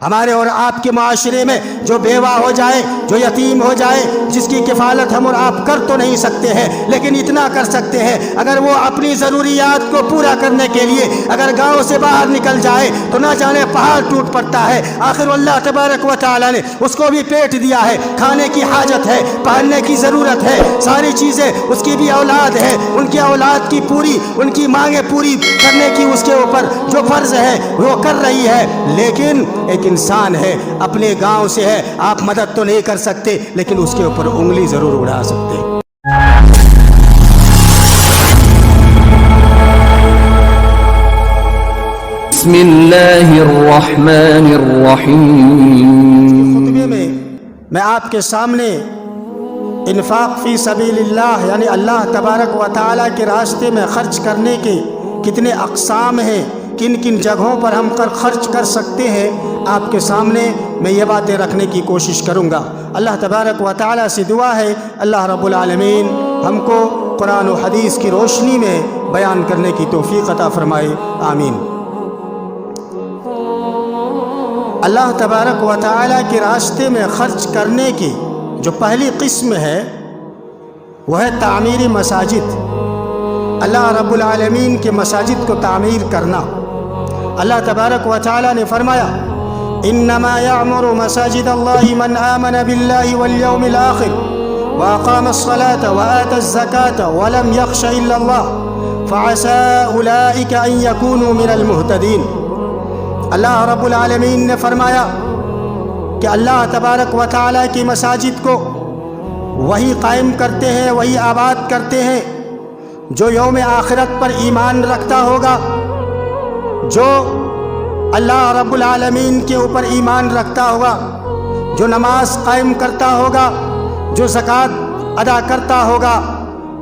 ہمارے اور آپ کے معاشرے میں جو بیوہ ہو جائے، جو یتیم ہو جائے، جس کی کفالت ہم اور آپ کر تو نہیں سکتے ہیں، لیکن اتنا کر سکتے ہیں، اگر وہ اپنی ضروریات کو پورا کرنے کے لیے اگر گاؤں سے باہر نکل جائے تو نہ جانے پہاڑ ٹوٹ پڑتا ہے، آخر اللہ تبارک و تعالیٰ نے اس کو بھی پیٹ دیا ہے، کھانے کی حاجت ہے، پہننے کی ضرورت ہے، ساری چیزیں، اس کی بھی اولاد ہے، ان کی اولاد کی پوری، ان کی مانگیں پوری کرنے کی اس کے اوپر جو فرض ہے وہ کر رہی ہے، لیکن ایک انسان ہے، اپنے گاؤں سے ہے، آپ مدد تو نہیں کر سکتے لیکن اس کے اوپر انگلی ضرور اڑا سکتے ہیں۔ بسم اللہ الرحمن الرحیم۔ خطبے میں آپ کے سامنے انفاق فی سبیل اللہ یعنی اللہ تبارک و تعالیٰ کے راستے میں خرچ کرنے کے کتنے اقسام ہیں، کن کن جگہوں پر ہم خرچ کر سکتے ہیں، آپ کے سامنے میں یہ باتیں رکھنے کی کوشش کروں گا۔ اللہ تبارک و تعالیٰ سے دعا ہے اللہ رب العالمین ہم کو قرآن و حدیث کی روشنی میں بیان کرنے کی توفیق عطا فرمائے، آمین۔ اللہ تبارک و تعالیٰ کے راستے میں خرچ کرنے کی جو پہلی قسم ہے وہ ہے تعمیر مساجد، اللہ رب العالمین کے مساجد کو تعمیر کرنا۔ اللہ تبارک و تعالیٰ نے فرمایا انما يعمر مساجد الله من آمن بالله واليوم الآخر وأقام الصلاة وآتى الزكاة ولم يخش إلا الله فعسى أولئك أن يكونوا من المهتدين۔ اللہ رب العالمین نے فرمایا کہ اللہ تبارک و تعالیٰ کی مساجد کو وہی قائم کرتے ہیں، وہی آباد کرتے ہیں جو یوم آخرت پر ایمان رکھتا ہوگا، جو اللہ رب العالمین کے اوپر ایمان رکھتا ہوگا، جو نماز قائم کرتا ہوگا، جو زکوٰۃ ادا کرتا ہوگا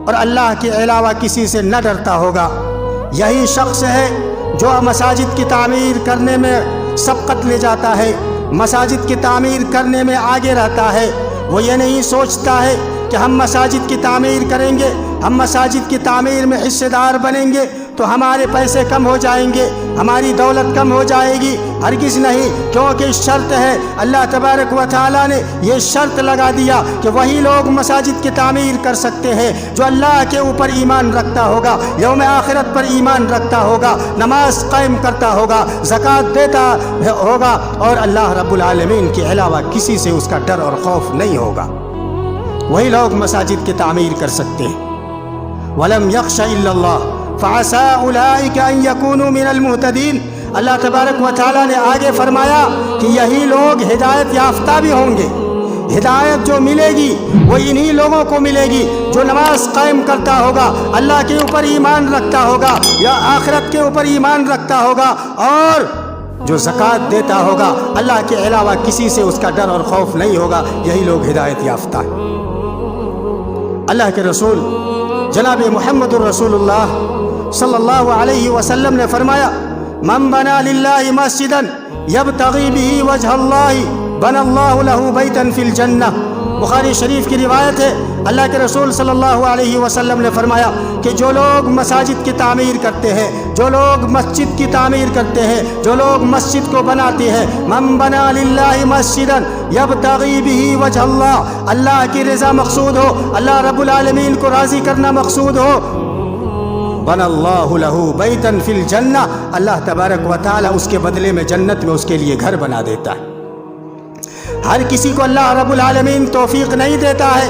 اور اللہ کے علاوہ کسی سے نہ ڈرتا ہوگا، یہی شخص ہے جو مساجد کی تعمیر کرنے میں سبقت لے جاتا ہے، مساجد کی تعمیر کرنے میں آگے رہتا ہے۔ وہ یہ نہیں سوچتا ہے کہ ہم مساجد کی تعمیر کریں گے، ہم مساجد کی تعمیر میں حصے دار بنیں گے تو ہمارے پیسے کم ہو جائیں گے، ہماری دولت کم ہو جائے گی، ہرگز نہیں، کیونکہ شرط ہے، اللہ تبارک و تعالیٰ نے یہ شرط لگا دیا کہ وہی لوگ مساجد کی تعمیر کر سکتے ہیں جو اللہ کے اوپر ایمان رکھتا ہوگا، یوم آخرت پر ایمان رکھتا ہوگا، نماز قائم کرتا ہوگا، زکوٰۃ دیتا ہوگا اور اللہ رب العالمین کے علاوہ کسی سے اس کا ڈر اور خوف نہیں ہوگا، وہی لوگ مساجد کی تعمیر کر سکتے ہیں۔ وَلَمْ يَخْشَ إِلَّا اللَّهُ فَعَسَىٰ أُولَٰئِكَ أَن يَكُونُوا مِنَ الْمُهْتَدِينَ۔ اللہ تبارک و تعالیٰ نے آگے فرمایا کہ یہی لوگ ہدایت یافتہ بھی ہوں گے، ہدایت جو ملے گی وہ انہی لوگوں کو ملے گی جو نماز قائم کرتا ہوگا، اللہ کے اوپر ایمان رکھتا ہوگا یا آخرت کے اوپر ایمان رکھتا ہوگا اور جو زکوٰۃ دیتا ہوگا، اللہ کے علاوہ کسی سے اس کا ڈر اور خوف نہیں ہوگا، یہی لوگ ہدایت یافتہ ہیں۔ اللہ کے رسول جناب محمد الرسول اللہ صلی اللہ علیہ وسلم نے فرمایا من بنا للہ مسجدا یبتغی بہ وجہ اللہ بنى اللہ لہ بیتا فی الجنہ۔ بخاری شریف کی روایت ہے، اللہ کے رسول صلی اللہ علیہ وسلم نے فرمایا کہ جو لوگ مساجد کی تعمیر کرتے ہیں، جو لوگ مسجد کی تعمیر کرتے ہیں، جو لوگ مسجد کو بناتے ہیں، من بنا للہ مسجدا یبتغی بہ وجہ اللہ، اللہ کی رضا مقصود ہو، اللہ رب العالمین کو راضی کرنا مقصود ہو، بنى اللہ لہ بیتا فی الجنہ، اللہ تبارک و تعالی اس کے بدلے میں جنت میں اس کے لیے گھر بنا دیتا ہے۔ ہر کسی کو اللہ رب العالمین توفیق نہیں دیتا ہے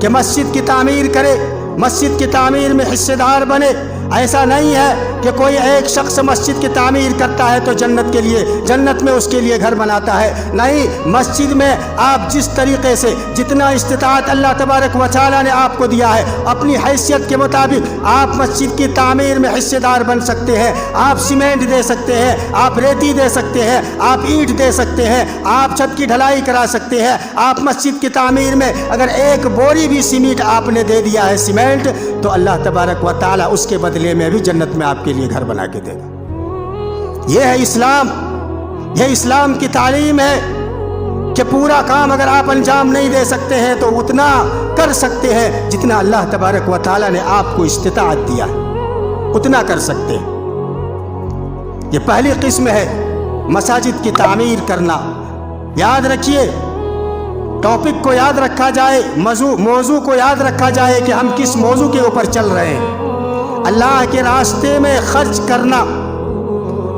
کہ مسجد کی تعمیر کرے، مسجد کی تعمیر میں حصے دار بنے، ایسا نہیں ہے کہ کوئی ایک شخص مسجد کی تعمیر کرتا ہے تو جنت کے لیے، جنت میں اس کے لیے گھر بناتا ہے، نہیں، مسجد میں آپ جس طریقے سے جتنا استطاعت اللہ تبارک و تعالیٰ نے آپ کو دیا ہے اپنی حیثیت کے مطابق آپ مسجد کی تعمیر میں حصے دار بن سکتے ہیں، آپ سیمنٹ دے سکتے ہیں، آپ ریتی دے سکتے ہیں، آپ اینٹ دے سکتے ہیں، آپ چھت کی ڈھلائی کرا سکتے ہیں، آپ مسجد کی تعمیر میں اگر ایک بوری بھی سیمنٹ آپ نے دے دیا ہے سیمنٹ تو اللہ تبارک و تعالیٰ اس کے بدلے میں بھی جنت میں آپ کے لیے گھر بنا کے دے گا۔ یہ ہے اسلام، یہ اسلام کی تعلیم ہے کہ پورا کام اگر آپ انجام نہیں دے سکتے ہیں تو اتنا کر سکتے ہیں جتنا اللہ تبارک و تعالیٰ نے آپ کو استطاعت دیا ہے، اتنا کر سکتے ہیں۔ یہ پہلی قسم ہے مساجد کی تعمیر کرنا. یاد رکھیے, ٹاپک کو یاد رکھا جائے, موضوع کو یاد رکھا جائے کہ ہم کس موضوع کے اوپر چل رہے ہیں. اللہ کے راستے میں خرچ کرنا.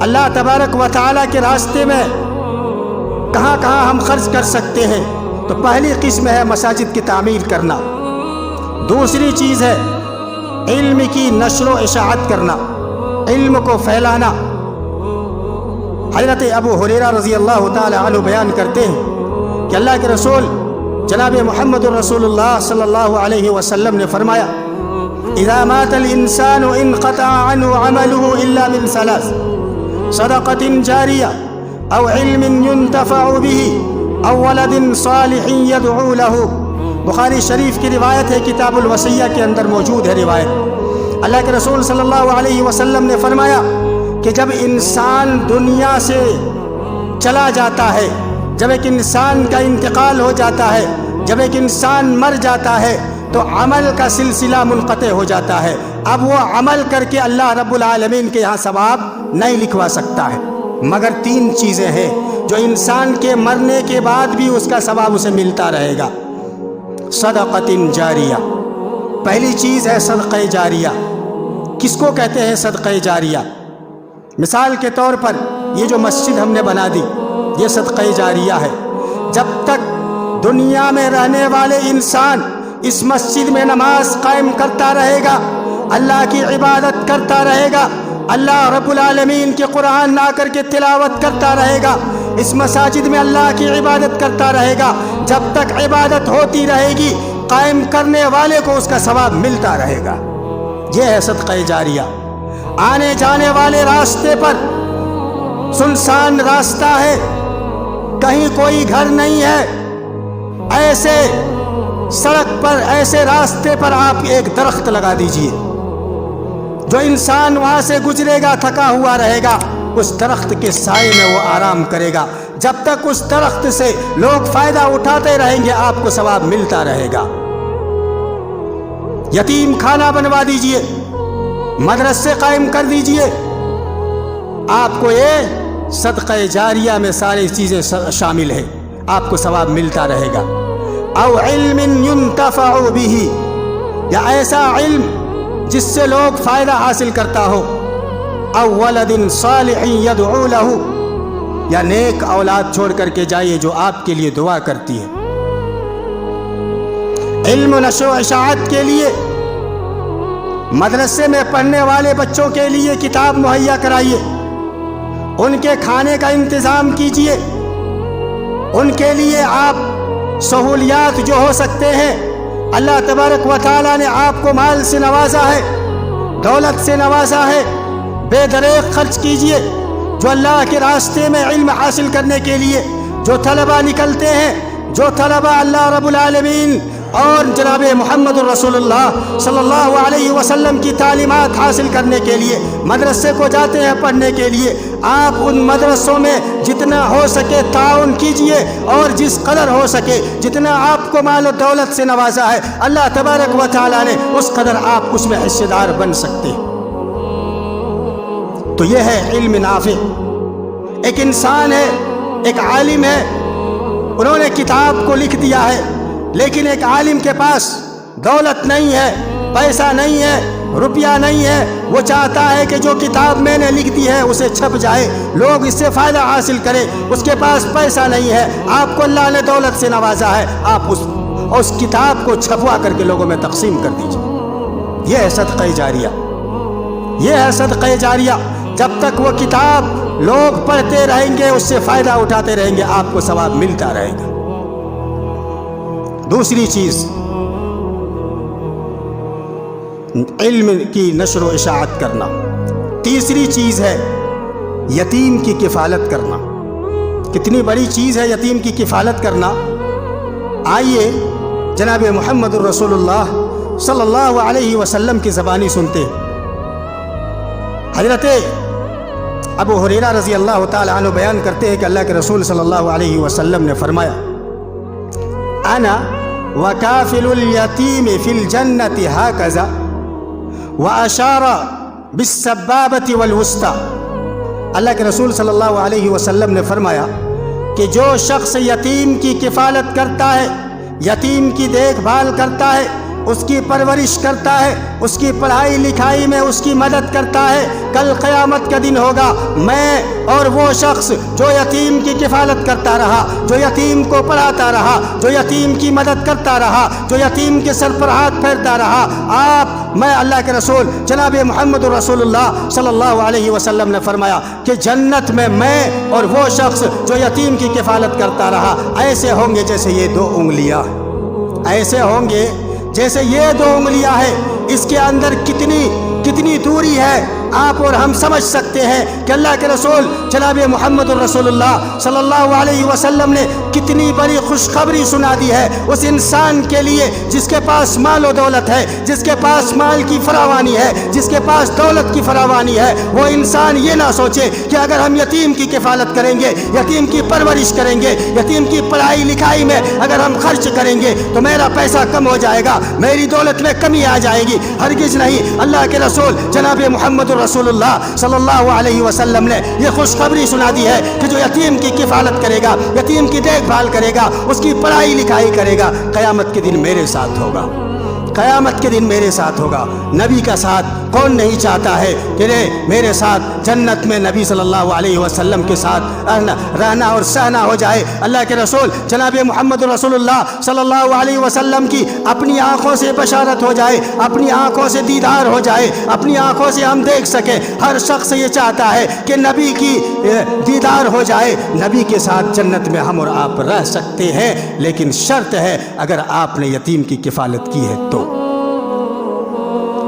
اللہ تبارک و تعالیٰ کے راستے میں کہاں کہاں ہم خرچ کر سکتے ہیں؟ تو پہلی قسم ہے مساجد کی تعمیر کرنا. دوسری چیز ہے علم کی نشر و اشاعت کرنا, علم کو پھیلانا. حضرت ابو ہریرہ رضی اللہ تعالی عنہ بیان کرتے ہیں کہ اللہ کے رسول جناب محمد رسول اللہ صلی اللہ علیہ وسلم نے فرمایا, اذا مات الانسان انقطع عنه عمله الا من ثلاث, صدقۃ جاریہ او علم ينتفع به او ولد صالح يدعو له. بخاری شریف کی روایت ہے, کتاب الوصیہ کے اندر موجود ہے روایت. اللہ کے رسول صلی اللہ علیہ وسلم نے فرمایا کہ جب انسان دنیا سے چلا جاتا ہے, جب ایک انسان کا انتقال ہو جاتا ہے, جب ایک انسان مر جاتا ہے تو عمل کا سلسلہ منقطع ہو جاتا ہے. اب وہ عمل کر کے اللہ رب العالمین کے یہاں ثواب نہیں لکھوا سکتا ہے, مگر 3 چیزیں ہیں جو انسان کے مرنے کے بعد بھی اس کا ثواب اسے ملتا رہے گا. صدقۃ جاریہ, پہلی چیز ہے صدقہ جاریہ. کس کو کہتے ہیں صدقہ جاریہ؟ مثال کے طور پر یہ جو مسجد ہم نے بنا دی, یہ صدقہ جاریہ ہے. جب تک دنیا میں رہنے والے انسان اس مسجد میں نماز قائم کرتا رہے گا, اللہ کی عبادت کرتا رہے گا, اللہ رب العالمین کے قرآن لا کر کے تلاوت کرتا رہے گا, اس مساجد میں اللہ کی عبادت کرتا رہے گا, جب تک عبادت ہوتی رہے گی قائم کرنے والے کو اس کا ثواب ملتا رہے گا. یہ ہے صدقہ جاریہ. آنے جانے والے راستے پر سنسان راستہ ہے, کہیں کوئی گھر نہیں ہے, ایسے سڑک پر, ایسے راستے پر آپ ایک درخت لگا دیجئے. جو انسان وہاں سے گزرے گا تھکا ہوا رہے گا, اس درخت کے سائے میں وہ آرام کرے گا. جب تک اس درخت سے لوگ فائدہ اٹھاتے رہیں گے آپ کو ثواب ملتا رہے گا. یتیم خانہ بنوا دیجئے, مدرسے قائم کر دیجئے, آپ کو یہ صدقہ جاریہ میں ساری چیزیں شامل ہیں, آپ کو ثواب ملتا رہے گا. او علم ينتفع به, یا ایسا علم جس سے لوگ فائدہ حاصل کرتا ہو. او ولد صالح يدعو له, یا نیک اولاد چھوڑ کر کے جائیے جو آپ کے لیے دعا کرتی ہے. علم و نشر و اشاعت کے لیے مدرسے میں پڑھنے والے بچوں کے لیے کتاب مہیا کرائیے, ان کے کھانے کا انتظام کیجیے, ان کے لیے آپ سہولیات جو ہو سکتے ہیں. اللہ تبارک و تعالیٰ نے آپ کو مال سے نوازا ہے, دولت سے نوازا ہے, بے دریغ خرچ کیجیے. جو اللہ کے راستے میں علم حاصل کرنے کے لیے جو طلبہ نکلتے ہیں, جو طلبہ اللہ رب العالمین اور جناب محمد الرسول اللہ صلی اللہ علیہ وسلم کی تعلیمات حاصل کرنے کے لیے مدرسے کو جاتے ہیں پڑھنے کے لیے, آپ ان مدرسوں میں جتنا ہو سکے تعاون کیجئے, اور جس قدر ہو سکے جتنا آپ کو مال و دولت سے نوازا ہے اللہ تبارک و تعالیٰ نے اس قدر آپ اس میں حصے دار بن سکتے ہیں. تو یہ ہے علم نافع. ایک انسان ہے, ایک عالم ہے, انہوں نے کتاب کو لکھ دیا ہے, لیکن ایک عالم کے پاس دولت نہیں ہے, پیسہ نہیں ہے, روپیہ نہیں ہے. وہ چاہتا ہے کہ جو کتاب میں نے لکھ دی ہے اسے چھپ جائے, لوگ اس سے فائدہ حاصل کریں. اس کے پاس پیسہ نہیں ہے, آپ کو اللہ نے دولت سے نوازا ہے, آپ اس کتاب کو چھپوا کر کے لوگوں میں تقسیم کر دیجیے. یہ ہے صدقہ جاریہ, یہ ہے صدقہ جاریہ. جب تک وہ کتاب لوگ پڑھتے رہیں گے, اس سے فائدہ اٹھاتے رہیں گے, آپ کو ثواب ملتا رہے گا. دوسری چیز علم کی نشر و اشاعت کرنا. تیسری چیز ہے یتیم کی کفالت کرنا. کتنی بڑی چیز ہے یتیم کی کفالت کرنا. آئیے جناب محمد الرسول اللہ صلی اللہ علیہ وسلم کی زبانی سنتے. حضرت ابو ہریرہ رضی اللہ تعالی عنہ بیان کرتے ہیں کہ اللہ کے رسول صلی اللہ علیہ وسلم نے فرمایا, انا وکافل الیتیم فی الجنۃ ہکذا واشار بالسبابۃ والوسطی اللہ کے رسول صلی اللہ علیہ وسلم نے فرمایا کہ جو شخص یتیم کی کفالت کرتا ہے، یتیم کی دیکھ بھال کرتا ہے، اس کی پرورش کرتا ہے، اس کی پڑھائی لکھائی میں اس کی مدد کرتا ہے، کل قیامت کا دن ہوگا میں اور وہ شخص جو یتیم کی کفالت کرتا رہا، جو یتیم کو پڑھاتا رہا، جو یتیم کی مدد کرتا رہا، جو یتیم کے سر پر ہاتھ پھیرتا رہا، میں اللہ کے رسول جناب محمد رسول اللہ صلی اللہ علیہ وسلم نے فرمایا کہ جنت میں اور وہ شخص جو یتیم کی کفالت کرتا رہا ایسے ہوں گے جیسے یہ دو انگلیاں، ایسے ہوں گے جیسے یہ دو انگلیاں ہیں۔ اس کے اندر کتنی دوری ہے آپ اور ہم سمجھ سکتے ہیں کہ اللہ کے رسول جناب محمد الرسول اللہ صلی اللہ علیہ وسلم نے کتنی بڑی خوشخبری سنا دی ہے اس انسان کے لیے جس کے پاس مال و دولت ہے، جس کے پاس مال کی فراوانی ہے، جس کے پاس دولت کی فراوانی ہے۔ وہ انسان یہ نہ سوچے کہ اگر ہم یتیم کی کفالت کریں گے، یتیم کی پرورش کریں گے، یتیم کی پڑھائی لکھائی میں اگر ہم خرچ کریں گے تو میرا پیسہ کم ہو جائے گا، میری دولت میں کمی آ جائے گی۔ ہرگز نہیں، اللہ کے رسول جناب محمد رسول اللہ صلی اللہ علیہ وسلم نے یہ خوشخبری سنا دی ہے کہ جو یتیم کی کفالت کرے گا، یتیم کی دیکھ بھال کرے گا، اس کی پڑھائی لکھائی کرے گا، قیامت کے دن میرے ساتھ ہوگا، قیامت کے دن میرے ساتھ ہوگا۔ نبی کا ساتھ کون نہیں چاہتا ہے کہ میرے ساتھ جنت میں نبی صلی اللہ علیہ وسلم کے ساتھ رہنا اور سہنا ہو جائے۔ اللہ کے رسول جناب محمد رسول اللہ صلی اللہ علیہ وسلم کی اپنی آنکھوں سے بشارت ہو جائے، اپنی آنکھوں سے دیدار ہو جائے، اپنی آنکھوں سے ہم دیکھ سکیں۔ ہر شخص یہ چاہتا ہے کہ نبی کی دیدار ہو جائے۔ نبی کے ساتھ جنت میں ہم اور آپ رہ سکتے ہیں، لیکن شرط ہے اگر آپ نے یتیم کی کفالت کی ہے تو۔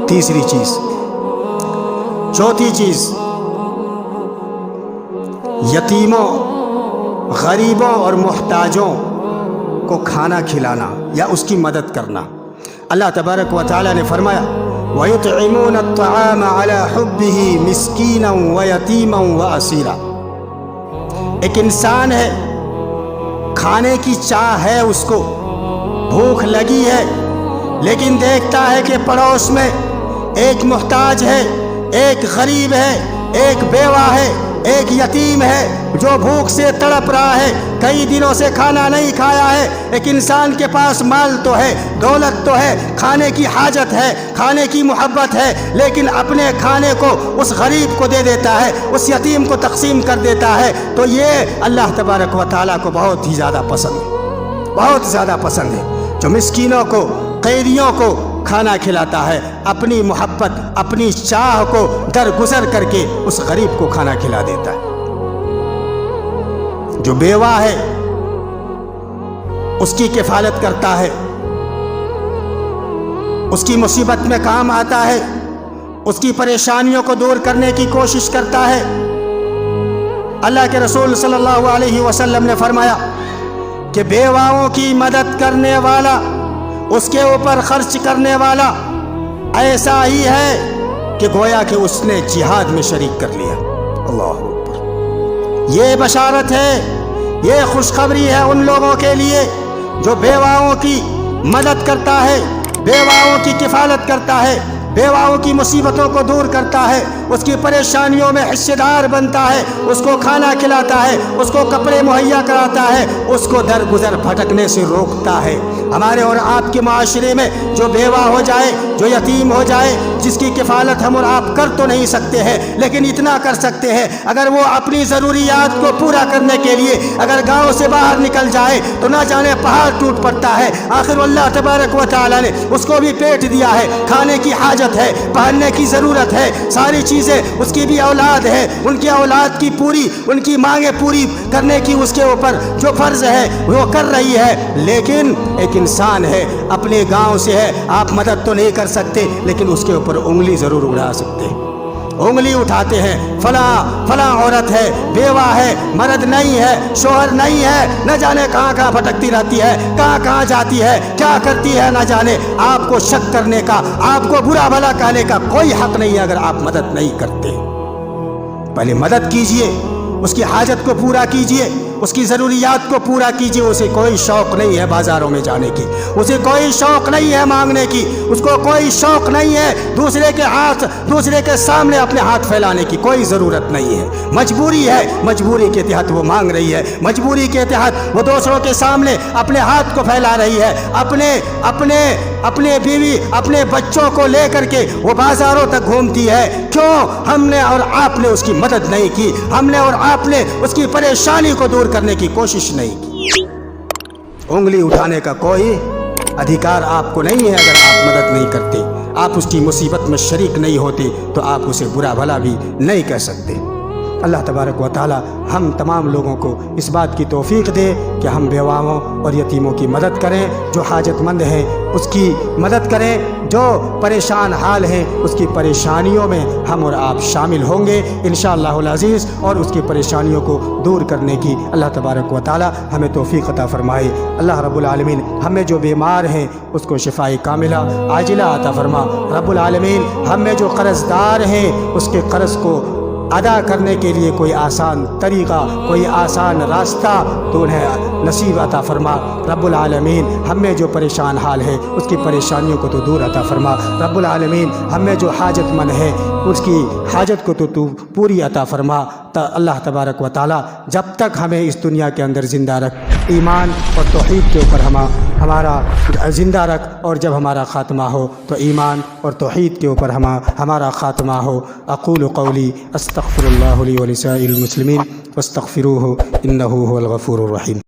تیسری چیز، چوتھی چیز، یتیموں، غریبوں اور محتاجوں کو کھانا کھلانا یا اس کی مدد کرنا۔ اللہ تبارک و تعالی نے فرمایا وَيُطْعِمُونَ الطَّعَامَ عَلَى حُبِّهِ مِسْكِينًا وَيَتِيمًا وَأَسِيرًا۔ ایک انسان ہے، کھانے کی چاہ ہے، اس کو بھوک لگی ہے، لیکن دیکھتا ہے کہ پڑوس میں ایک محتاج ہے، ایک غریب ہے، ایک بیوہ ہے، ایک یتیم ہے جو بھوک سے تڑپ رہا ہے، کئی دنوں سے کھانا نہیں کھایا ہے۔ ایک انسان کے پاس مال تو ہے، دولت تو ہے، کھانے کی حاجت ہے، کھانے کی محبت ہے، لیکن اپنے کھانے کو اس غریب کو دے دیتا ہے، اس یتیم کو تقسیم کر دیتا ہے، تو یہ اللہ تبارک و تعالیٰ کو بہت ہی زیادہ پسند ہے، بہت زیادہ پسند ہے۔ جو مسکینوں کو، قیدیوں کو کھانا کھلاتا ہے، اپنی محبت، اپنی چاہ کو درگزر کر کے اس غریب کو کھانا کھلا دیتا ہے۔ جو بیوہ ہے اس کی کفالت کرتا ہے، اس کی مصیبت میں کام آتا ہے، اس کی پریشانیوں کو دور کرنے کی کوشش کرتا ہے۔ اللہ کے رسول صلی اللہ علیہ وسلم نے فرمایا کہ بیواؤں کی مدد کرنے والا، اس کے اوپر خرچ کرنے والا ایسا ہی ہے کہ گویا کہ اس نے جہاد میں شریک کر لیا۔ اللہ اکبر۔ یہ بشارت ہے، یہ خوشخبری ہے ان لوگوں کے لیے جو بیواؤں کی مدد کرتا ہے، بیواؤں کی کفالت کرتا ہے، بیواؤں کی مصیبتوں کو دور کرتا ہے، اس کی پریشانیوں میں حصے دار بنتا ہے، اس کو کھانا کھلاتا ہے، اس کو کپڑے مہیا کراتا ہے، اس کو درگزر بھٹکنے سے روکتا ہے۔ ہمارے اور آپ کے معاشرے میں جو بیوہ ہو جائے، جو یتیم ہو جائے، جس کی کفالت ہم اور آپ کر تو نہیں سکتے ہیں، لیکن اتنا کر سکتے ہیں اگر وہ اپنی ضروریات کو پورا کرنے کے لیے اگر گاؤں سے باہر نکل جائے تو نہ جانے پہاڑ ٹوٹ پڑتا ہے، آخر اللہ تبارک و تعالیٰ نے اس کو بھی پیٹ دیا ہے، کھانے کی حاجت ہے، پہننے کی ضرورت ہے، ساری چیزیں، اس کی بھی اولاد ہے، ان کی اولاد کی پوری، ان کی مانگیں پوری کرنے کی اس کے اوپر جو فرض ہے وہ کر رہی ہے، لیکن ایک انسان ہے، اپنے گاؤں سے ہے، آپ مدد تو نہیں کر سکتے لیکن اس کے اوپر انگلی ضرور اڑا سکتے ہیں، انگلی اٹھاتے ہیں، فلاں عورت ہے، بیوہ ہے، مرد نہیں ہے، شوہر نہیں ہے، نہ جانے کہاں کہاں بھٹکتی رہتی ہے، کہاں کہاں جاتی ہے، کیا کرتی ہے نہ جانے۔ آپ کو شک کرنے کا، آپ کو برا بھلا کہنے کا کوئی حق نہیں ہے اگر آپ مدد نہیں کرتے۔ پہلے مدد کیجئے، اس کی حاجت کو پورا کیجئے، اس کی ضروریات کو پورا کیجئے۔ اسے کوئی شوق نہیں ہے بازاروں میں جانے کی، اسے کوئی شوق نہیں ہے مانگنے کی، اس کو کوئی شوق نہیں ہے دوسرے کے سامنے اپنے ہاتھ پھیلانے کی، کوئی ضرورت نہیں ہے۔ مجبوری ہے، مجبوری کے تحت وہ مانگ رہی ہے، مجبوری کے تحت وہ دوسروں کے سامنے اپنے ہاتھ کو پھیلا رہی ہے، اپنے بیوی اپنے بچوں کو لے کر کے وہ بازاروں تک گھومتی ہے۔ کیوں؟ ہم نے اور آپ نے اس کی مدد نہیں کی، ہم نے اور آپ نے اس کی پریشانی کو دور کرنے کی کوشش نہیں کی۔ انگلی اٹھانے کا کوئی ادھیکار آپ کو نہیں ہے اگر آپ مدد نہیں کرتے، آپ اس کی مصیبت میں شریک نہیں ہوتے تو آپ اسے برا بھلا بھی نہیں کہہ سکتے۔ اللہ تبارک و تعالی ہم تمام لوگوں کو اس بات کی توفیق دے کہ ہم بیواؤں اور یتیموں کی مدد کریں، جو حاجت مند ہیں اس کی مدد کریں، جو پریشان حال ہیں اس کی پریشانیوں میں ہم اور آپ شامل ہوں گے انشاءاللہ العزیز، اور اس کی پریشانیوں کو دور کرنے کی اللہ تبارک و تعالی ہمیں توفیق عطا فرمائے۔ اللہ رب العالمین ہمیں جو بیمار ہیں اس کو شفائے کاملہ عاجلہ عطا فرما۔ رب العالمین ہم میں جو قرض دار ہیں اس کے قرض کو ادا کرنے کے لیے کوئی آسان طریقہ، کوئی آسان راستہ تو انہیں نصیب عطا فرما۔ رب العالمین ہم میں جو پریشان حال ہے اس کی پریشانیوں کو تو دور عطا فرما۔ رب العالمین ہم میں جو حاجت مند ہے اس کی حاجت کو تو پوری عطا فرما۔ اللہ تبارک و تعالی جب تک ہمیں اس دنیا کے اندر زندہ رکھ، ایمان اور توحید کے اوپر ہمارا زندہ رکھ، اور جب ہمارا خاتمہ ہو تو ایمان اور توحید کے اوپر ہمارا خاتمہ ہو۔ اقول قولی استغفر اللہ لی ولسائر المسلمین واستغفروہ انہ هو الغفور الرحیم۔